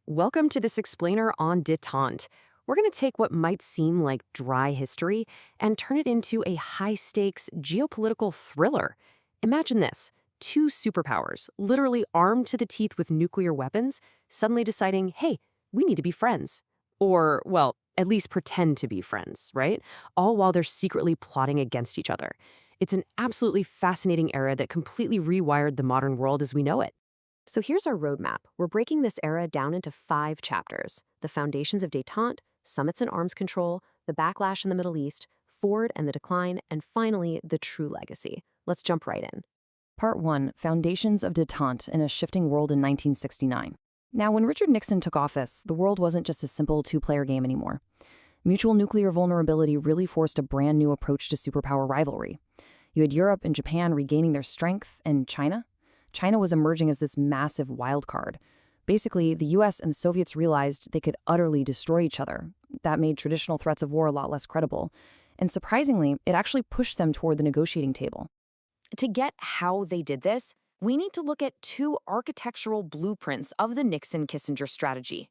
Welcome to this explainer on Détente. We're going to take what might seem like dry history and turn it into a high-stakes geopolitical thriller. Imagine this: two superpowers, literally armed to the teeth with nuclear weapons, suddenly deciding, hey, we need to be friends. Or, well, at least pretend to be friends, right? All while they're secretly plotting against each other. It's an absolutely fascinating era that completely rewired the modern world as we know it. So here's our roadmap. We're breaking this era down into 5 chapters: the foundations of détente, summits and arms control, the backlash in the Middle East, Ford and the decline, and finally, the true legacy. Let's jump right in. Part 1, Foundations of Détente in a Shifting World in 1969. Now, when Richard Nixon took office, the world wasn't just a simple two-player game anymore. Mutual nuclear vulnerability really forced a brand new approach to superpower rivalry. You had Europe and Japan regaining their strength, and China was emerging as this massive wild card. Basically, the US and the Soviets realized they could utterly destroy each other. That made traditional threats of war a lot less credible. And surprisingly, it actually pushed them toward the negotiating table. To get how they did this, we need to look at 2 architectural blueprints of the Nixon-Kissinger strategy.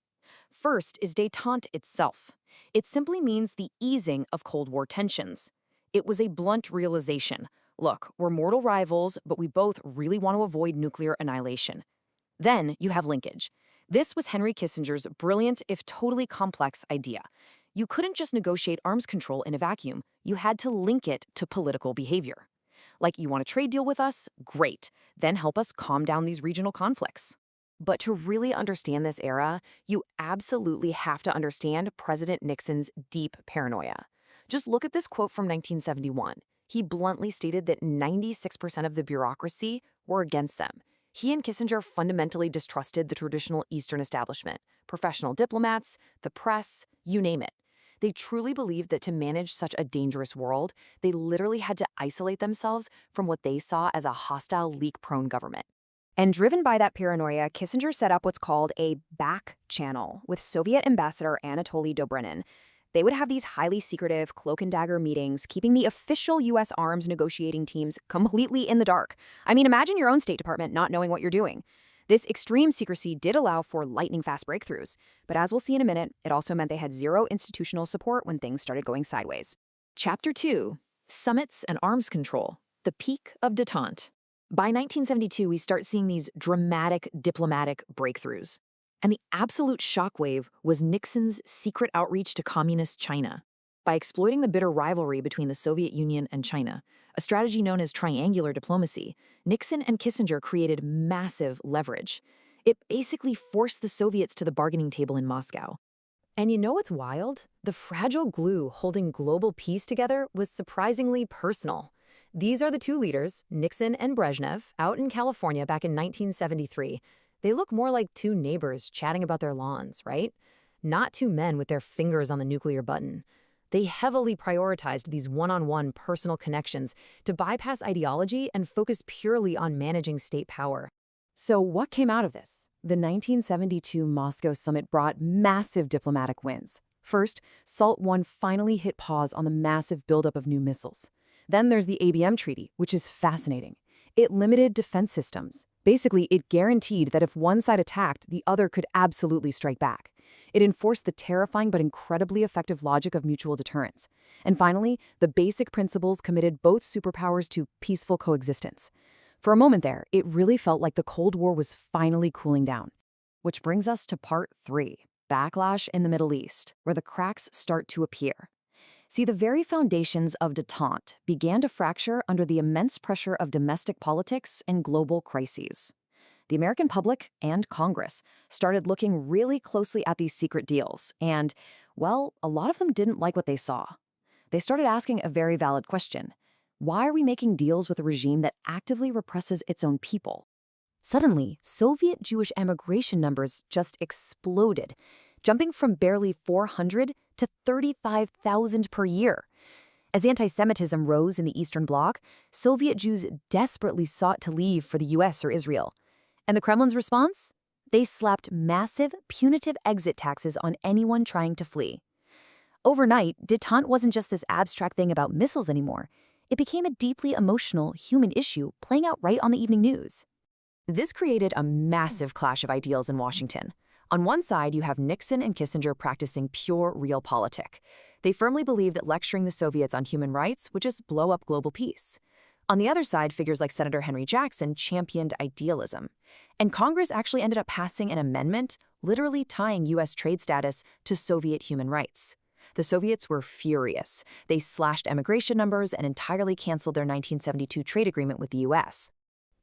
First is détente itself. It simply means the easing of Cold War tensions. It was a blunt realization. Look, we're mortal rivals, but we both really want to avoid nuclear annihilation. Then you have linkage. This was Henry Kissinger's brilliant, if totally complex, idea. You couldn't just negotiate arms control in a vacuum. You had to link it to political behavior. Like, you want a trade deal with us? Great. Then help us calm down these regional conflicts. But to really understand this era, you absolutely have to understand President Nixon's deep paranoia. Just look at this quote from 1971. He bluntly stated that 96% of the bureaucracy were against them. He and Kissinger fundamentally distrusted the traditional Eastern establishment, professional diplomats, the press, you name it. They truly believed that to manage such a dangerous world, they literally had to isolate themselves from what they saw as a hostile, leak-prone government. And driven by that paranoia, Kissinger set up what's called a back channel with Soviet Ambassador Anatoly Dobrynin. They would have these highly secretive cloak-and-dagger meetings, keeping the official U.S. arms negotiating teams completely in the dark. I mean, imagine your own State Department not knowing what you're doing. This extreme secrecy did allow for lightning-fast breakthroughs, but as we'll see in a minute, it also meant they had zero institutional support when things started going sideways. Chapter 2, Summits and Arms Control, the Peak of Détente. By 1972, we start seeing these dramatic diplomatic breakthroughs. And the absolute shockwave was Nixon's secret outreach to communist China. By exploiting the bitter rivalry between the Soviet Union and China, a strategy known as triangular diplomacy, Nixon and Kissinger created massive leverage. It basically forced the Soviets to the bargaining table in Moscow. And you know what's wild? The fragile glue holding global peace together was surprisingly personal. These are the 2 leaders, Nixon and Brezhnev, out in California back in 1973. They look more like 2 neighbors chatting about their lawns, right? Not 2 men with their fingers on the nuclear button. They heavily prioritized these one-on-one personal connections to bypass ideology and focus purely on managing state power. So what came out of this? The 1972 Moscow summit brought massive diplomatic wins. First, SALT I finally hit pause on the massive buildup of new missiles. Then there's the ABM Treaty, which is fascinating. It limited defense systems. Basically, it guaranteed that if one side attacked, the other could absolutely strike back. It enforced the terrifying but incredibly effective logic of mutual deterrence. And finally, the basic principles committed both superpowers to peaceful coexistence. For a moment there, it really felt like the Cold War was finally cooling down. Which brings us to Part 3, Backlash in the Middle East, where the cracks start to appear. See, the very foundations of détente began to fracture under the immense pressure of domestic politics and global crises. The American public and Congress started looking really closely at these secret deals, and, well, a lot of them didn't like what they saw. They started asking a very valid question: why are we making deals with a regime that actively represses its own people? Suddenly, Soviet Jewish emigration numbers just exploded, jumping from barely 400 to 35,000 per year. As anti-Semitism rose in the Eastern Bloc, Soviet Jews desperately sought to leave for the US or Israel. And the Kremlin's response? They slapped massive, punitive exit taxes on anyone trying to flee. Overnight, détente wasn't just this abstract thing about missiles anymore. It became a deeply emotional, human issue playing out right on the evening news. This created a massive clash of ideals in Washington. On one side, you have Nixon and Kissinger practicing pure realpolitik. They firmly believe that lecturing the Soviets on human rights would just blow up global peace. On the other side, figures like Senator Henry Jackson championed idealism. And Congress actually ended up passing an amendment literally tying U.S. trade status to Soviet human rights. The Soviets were furious. They slashed emigration numbers and entirely canceled their 1972 trade agreement with the U.S.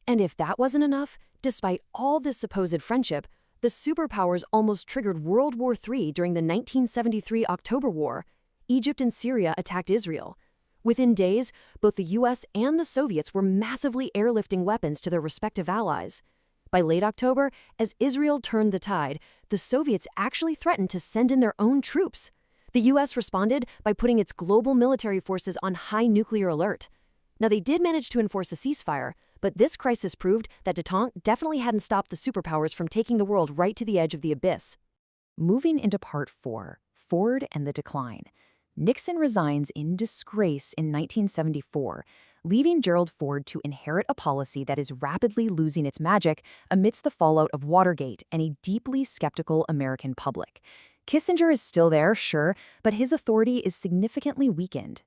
And if that wasn't enough, despite all this supposed friendship, the superpowers almost triggered World War III during the 1973 October War. Egypt and Syria attacked Israel. Within days, both the US and the Soviets were massively airlifting weapons to their respective allies. By late October, as Israel turned the tide, the Soviets actually threatened to send in their own troops. The US responded by putting its global military forces on high nuclear alert. Now, they did manage to enforce a ceasefire, but this crisis proved that Détente definitely hadn't stopped the superpowers from taking the world right to the edge of the abyss. Moving into Part 4, Ford and the Decline. Nixon resigns in disgrace in 1974, leaving Gerald Ford to inherit a policy that is rapidly losing its magic amidst the fallout of Watergate and a deeply skeptical American public. Kissinger is still there, sure, but his authority is significantly weakened.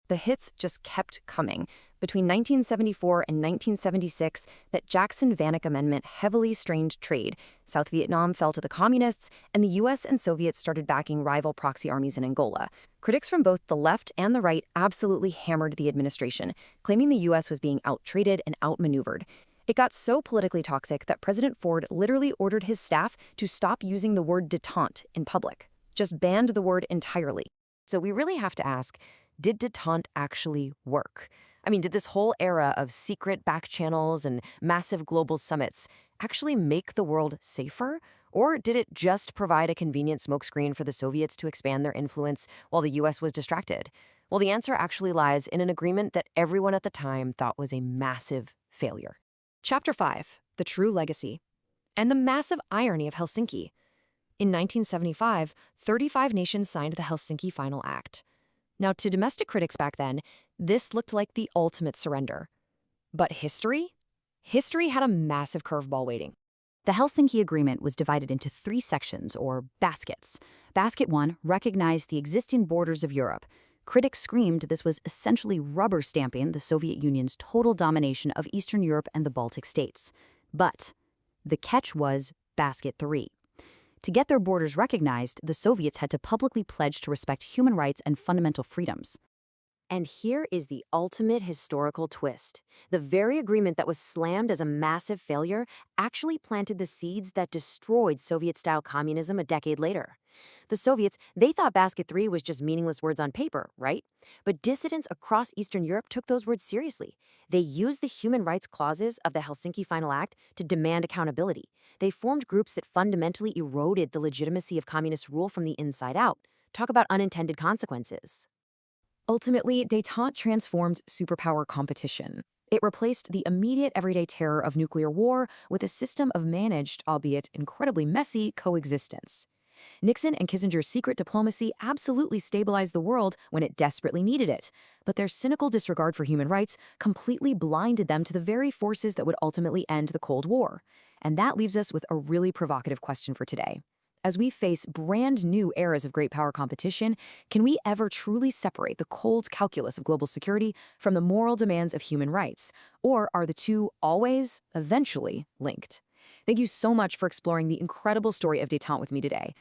The hits just kept coming. Between 1974 and 1976, that Jackson-Vanik Amendment heavily strained trade. South Vietnam fell to the communists, and the US and Soviets started backing rival proxy armies in Angola. Critics from both the left and the right absolutely hammered the administration, claiming the US was being out-traded and outmaneuvered. It got so politically toxic that President Ford literally ordered his staff to stop using the word détente in public, just banned the word entirely. So we really have to ask, did détente actually work? I mean, did this whole era of secret back channels and massive global summits actually make the world safer? Or did it just provide a convenient smokescreen for the Soviets to expand their influence while the US was distracted? Well, the answer actually lies in an agreement that everyone at the time thought was a massive failure. Chapter 5, The True Legacy, and the massive irony of Helsinki. In 1975, 35 nations signed the Helsinki Final Act. Now, to domestic critics back then, this looked like the ultimate surrender. But history? History had a massive curveball waiting. The Helsinki Agreement was divided into 3 sections, or baskets. Basket 1 recognized the existing borders of Europe. Critics screamed this was essentially rubber stamping the Soviet Union's total domination of Eastern Europe and the Baltic states. But the catch was Basket 3. To get their borders recognized, the Soviets had to publicly pledge to respect human rights and fundamental freedoms. And here is the ultimate historical twist. The very agreement that was slammed as a massive failure actually planted the seeds that destroyed Soviet-style communism a decade later. The Soviets, they thought Basket 3 was just meaningless words on paper, right? But dissidents across Eastern Europe took those words seriously. They used the human rights clauses of the Helsinki Final Act to demand accountability. They formed groups that fundamentally eroded the legitimacy of communist rule from the inside out. Talk about unintended consequences. Ultimately, détente transformed superpower competition. It replaced the immediate everyday terror of nuclear war with a system of managed, albeit incredibly messy, coexistence. Nixon and Kissinger's secret diplomacy absolutely stabilized the world when it desperately needed it, but their cynical disregard for human rights completely blinded them to the very forces that would ultimately end the Cold War. And that leaves us with a really provocative question for today. As we face brand new eras of great power competition, can we ever truly separate the cold calculus of global security from the moral demands of human rights? Or are the two always, eventually, linked? Thank you so much for exploring the incredible story of détente with me today.